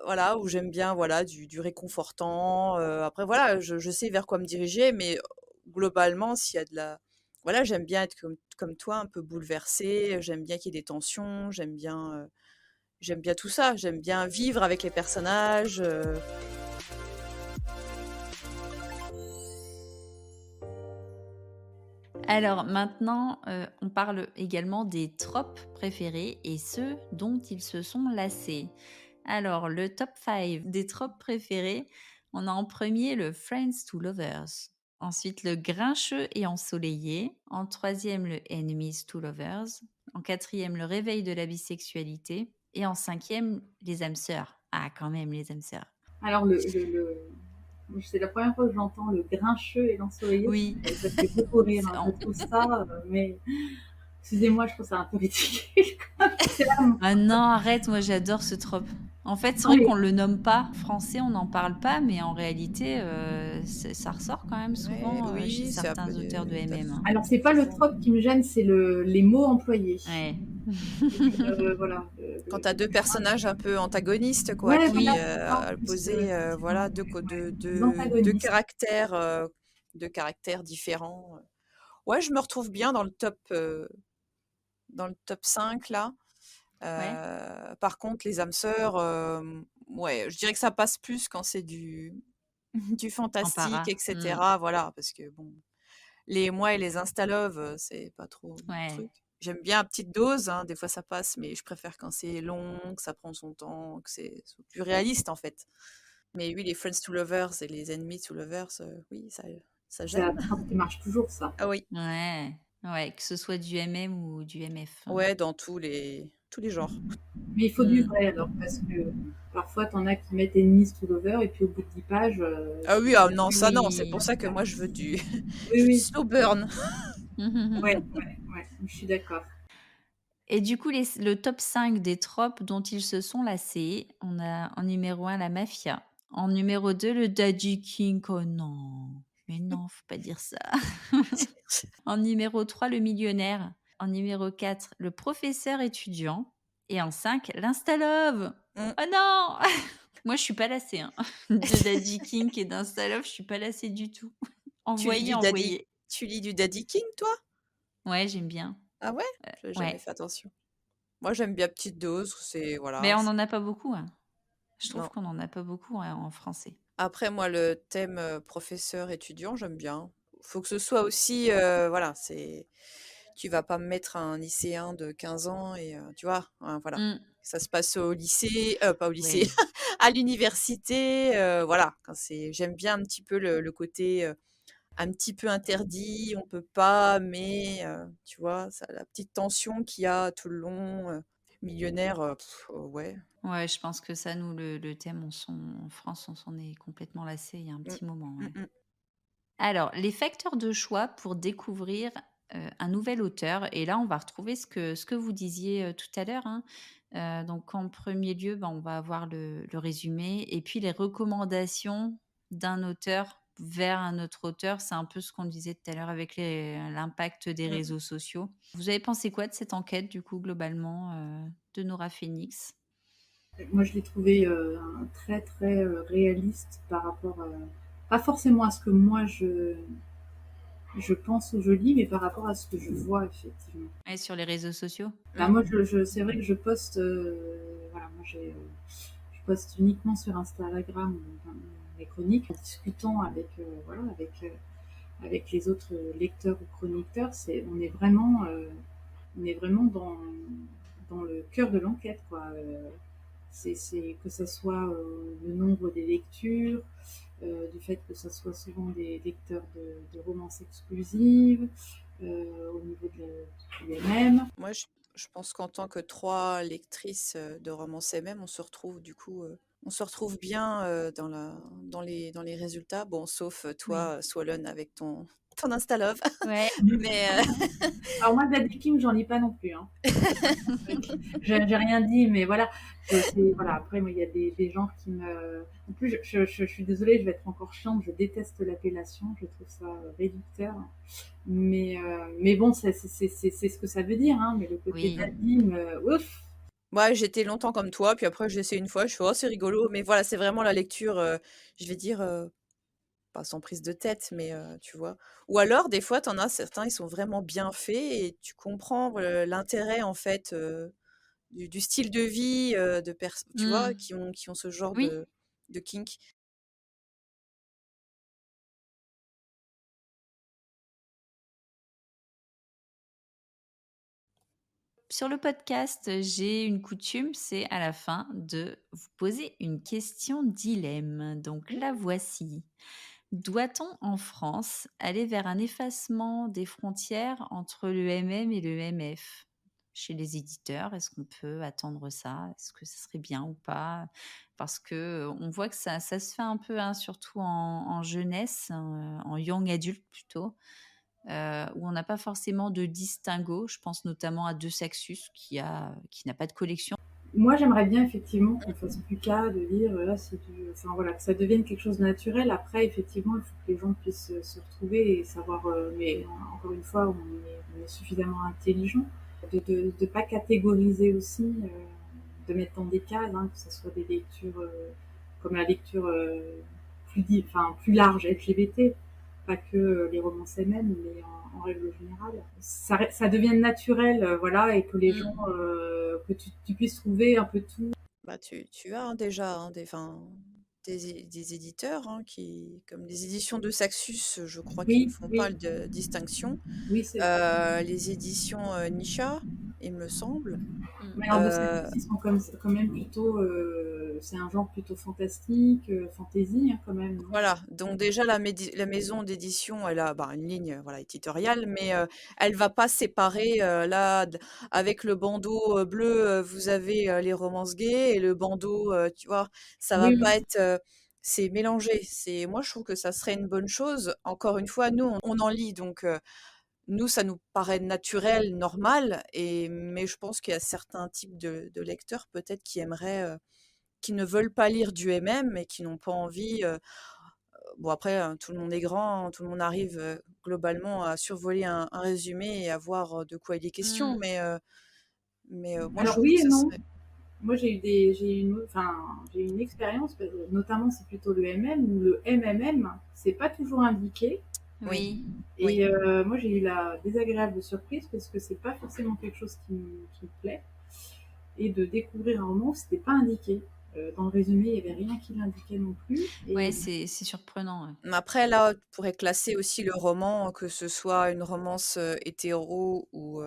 voilà, où j'aime bien, voilà, du réconfortant, après voilà, je sais vers quoi me diriger, mais globalement, s'il y a de la voilà, j'aime bien être comme toi, un peu bouleversée, j'aime bien qu'il y ait des tensions, j'aime bien tout ça, j'aime bien vivre avec les personnages, Alors maintenant, on parle également des tropes préférés et ceux dont ils se sont lassés. Alors le top 5 des tropes préférés, on a en premier le Friends to Lovers, ensuite le Grincheux et Ensoleillé, en troisième le Enemies to Lovers, en quatrième le Réveil de la bisexualité et en cinquième les âmes sœurs. Ah quand même les âmes sœurs. Alors c'est la première fois que j'entends le grincheux et l'ensoleillé, Oui. ça fait beaucoup rire, C'est hein. Je en trouve ça, mais excusez-moi, je trouve ça un peu ridicule comme terme. Ah non, arrête, moi j'adore ce trope. En fait, c'est Non vrai mais qu'on le nomme pas français, on n'en parle pas, mais en réalité, ça ressort quand même ouais, souvent, chez oui, c'est un peu certains auteurs de MM, hein. alors c'est pas le trope qui me gêne, c'est les mots employés. Ouais. Voilà, quand tu as 2 personnages un peu antagonistes quoi, ouais, voilà, Oui, qui, c'est ça, plus, opposés, effectivement, voilà, ouais, ouais, des 2 antagonistes. caractères, 2 caractères différents. Ouais, je me retrouve bien dans le top 5 là. ouais, Par contre, les âmes sœurs, ouais, je dirais que ça passe plus quand c'est du du en fantastique, para. et Mmh. cetera, voilà, parce que bon, moi et les Insta-love, c'est pas trop mon Ouais. truc. J'aime bien à petite dose, hein, des fois ça passe, mais je préfère quand c'est long, que ça prend son temps, que c'est plus réaliste en fait. Mais oui, les Friends to Lovers et les Enemies to Lovers, oui, ça C'est la j'aime. trappe qui marche toujours, ça. Ah oui, Ouais. Ouais, que ce soit du MM ou du MF, hein. ouais, dans tous les genres. Mais il faut du Mmh. vrai alors, parce que parfois t'en as qui mettent enemies to lover et puis au bout de 10 pages, Ah oui, ah c'est non, ça non, c'est pour Oui. ça que moi je veux du oui, je veux du oui, slow burn. ouais, ouais, ouais, je suis d'accord. Et du coup, le top 5 des tropes dont ils se sont lassés, on a en numéro un la mafia, en numéro 2 le Daddy King, oh non, mais non, faut pas dire ça. En numéro 3 le millionnaire, en numéro 4 le professeur étudiant et en 5 l'Instalove. Mmh. Oh non! Moi, je suis pas lassée, hein, de Daddy King et d'Instalove, je suis pas lassée du tout. Tu lis Envoyez, du Daddy envoyez. tu lis du Daddy King, toi? Ouais, j'aime bien. Ah ouais? J'avais jamais Ouais, fait attention. Moi, j'aime bien petite dose, c'est mais voilà, on c'est en a pas beaucoup, hein. Je trouve non. qu'on en a pas beaucoup, hein, en français. Après moi, le thème, professeur étudiant, j'aime bien. Faut que ce soit aussi, voilà, c'est tu vas pas me mettre un lycéen de 15 ans et tu vois? Voilà. Mmh. Ça se passe au lycée, pas au lycée, Oui. à l'université, voilà. Quand c'est j'aime bien un petit peu le côté, un petit peu interdit, on peut pas, mais tu vois? Ça la petite tension qu'il y a tout le long, millionnaire, ouais. Ouais, je pense que ça, nous, le thème, en France, on s'en est complètement lassé il y a un Mmh. petit moment, Mmh ouais. mh. Alors, les facteurs de choix pour découvrir, un nouvel auteur et là, on va retrouver ce que vous disiez, tout à l'heure, hein. Donc en premier lieu, ben, on va avoir le résumé et puis les recommandations d'un auteur vers un autre auteur. C'est un peu ce qu'on disait tout à l'heure avec l'impact des Mmh. réseaux sociaux. Vous avez pensé quoi de cette enquête, du coup, globalement, de Nora Phoenix? Moi, je l'ai trouvé, très, très, réaliste par rapport, pas forcément à ce que moi je pense ou je lis, mais par rapport à ce que je vois effectivement. Ouais, sur les réseaux sociaux? Bah, Mmh. moi, c'est vrai que je poste, voilà, moi je poste uniquement sur Instagram, mes chroniques en discutant avec, voilà, avec les autres lecteurs ou chroniqueurs. On est vraiment dans le cœur de l'enquête, quoi. C'est que ça soit le nombre des lectures, du fait que ça soit souvent des lecteurs de romances exclusives, au niveau du MM. Moi, je pense qu'en tant que 3 lectrices, de romance MM, on se retrouve du coup, on se retrouve bien, dans les résultats. Bon, sauf, Oui. toi, Swollen avec ton ton Insta Love. Ouais. Mais Alors moi, Zadie Kim, j'en lis pas non plus. Hein. J'ai rien dit, mais voilà. Voilà. Après, moi, il y a des gens qui me... En plus, je suis désolée, je vais être encore chiante, je déteste l'appellation, je trouve ça réducteur. Mais bon, c'est ce que ça veut dire, hein. Mais le côté Oui. Zadie, ouf. ouais, j'étais longtemps comme toi, puis après j'ai essayé une fois, je fais: «Oh, c'est rigolo», mais voilà, c'est vraiment la lecture, je vais dire, pas sans prise de tête, mais tu vois? Ou alors des fois, t'en as certains, ils sont vraiment bien faits et tu comprends, l'intérêt en fait, du style de vie, tu vois? Mmh. Qui ont ce genre Oui. de kink. Sur le podcast, j'ai une coutume, c'est à la fin de vous poser une question dilemme. Donc la voici. Doit-on en France aller vers un effacement des frontières entre le MM et le MF chez les éditeurs? Est-ce qu'on peut attendre ça? Est-ce que ça serait bien ou pas? Parce que on voit que ça se fait un peu, hein, surtout en jeunesse, en young adulte plutôt, où on n'a pas forcément de distinguo. Je pense notamment à De Saxus qui n'a pas de collection. Moi, j'aimerais bien effectivement qu'on fasse plus cas de dire là, enfin voilà, que ça devienne quelque chose de naturel. Après, effectivement, il faut que les gens puissent se retrouver et savoir. Mais encore une fois, on est suffisamment intelligent de pas catégoriser aussi, de mettre dans des cases, hein, que ce soit des lectures comme la lecture plus large LGBT, pas que les romances MM, mais en règle générale. Ça devienne naturel, voilà, et que les gens, Mmh. que tu puisses trouver un peu tout. Bah, tu as, hein, déjà, hein, des éditeurs, hein, comme les éditions de Saxus, je crois qu'ils ne Oui, font pas oui, de distinction. oui, c'est vrai. Les éditions, Nisha, il me semble. Mais alors de ces Heu, ils sont quand même plutôt, c'est un genre plutôt fantastique, fantasy, hein, quand même, non? voilà, donc déjà la maison d'édition, elle a, bah, une ligne, voilà, éditoriale, mais elle va pas séparer, là, avec le bandeau, bleu, vous avez, les romances gays et le bandeau, tu vois? Ça va Oui, pas oui. être, c'est mélangé. Moi, je trouve que ça serait une bonne chose. Encore une fois, nous, on en lit, donc nous, ça nous paraît naturel, normal, mais je pense qu'il y a certains types de lecteurs peut-être qui ne veulent pas lire du MM et qui n'ont pas envie, bon après, tout le monde est grand, tout le monde arrive, globalement à survoler un résumé et à voir, de quoi il est question, Mmh. mais moi je Alors trouve oui que et ça non. serait Moi, j'ai eu une expérience, notamment c'est plutôt le MM ou le MMM, c'est pas toujours indiqué. oui, Oui. oui. Et moi, j'ai eu la désagréable surprise parce que c'est pas forcément quelque chose qui me plaît. Et de découvrir un roman, c'était pas indiqué. Dans le résumé, il y avait rien qui l'indiquait non plus. Ouais, Et c'est surprenant, ouais. Mais après là, tu pourrais classer aussi le roman, que ce soit une romance, hétéro ou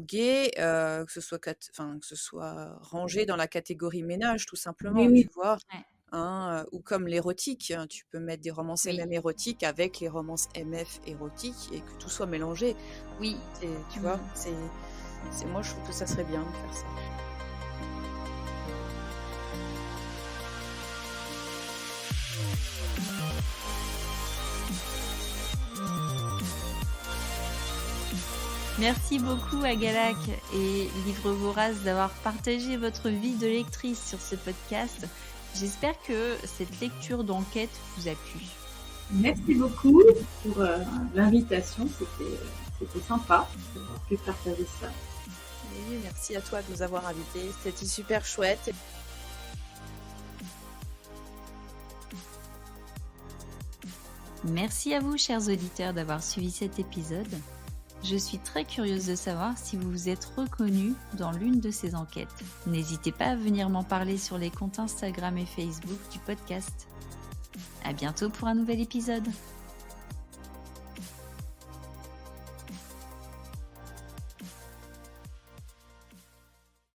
gay, que ce soit rangé dans la catégorie ménage tout oui, simplement, oui. tu vois? Ouais. Hein, ou comme l'érotique, hein, tu peux mettre des romances Oui. MM érotiques avec les romances MF érotiques et que tout soit mélangé. Oui. Tu vois? Mmh. Moi je trouve que ça serait bien de faire ça. Merci beaucoup à Galac et Livre Vorace d'avoir partagé votre vie de lectrice sur ce podcast. J'espère que cette lecture d'enquête vous a plu. Merci beaucoup pour l'invitation. C'était sympa d'avoir pu partager ça. Oui, merci à toi de nous avoir invités, c'était super chouette. Merci à vous, chers auditeurs, d'avoir suivi cet épisode. Je suis très curieuse de savoir si vous vous êtes reconnus dans l'une de ces enquêtes. N'hésitez pas à venir m'en parler sur les comptes Instagram et Facebook du podcast. À bientôt pour un nouvel épisode.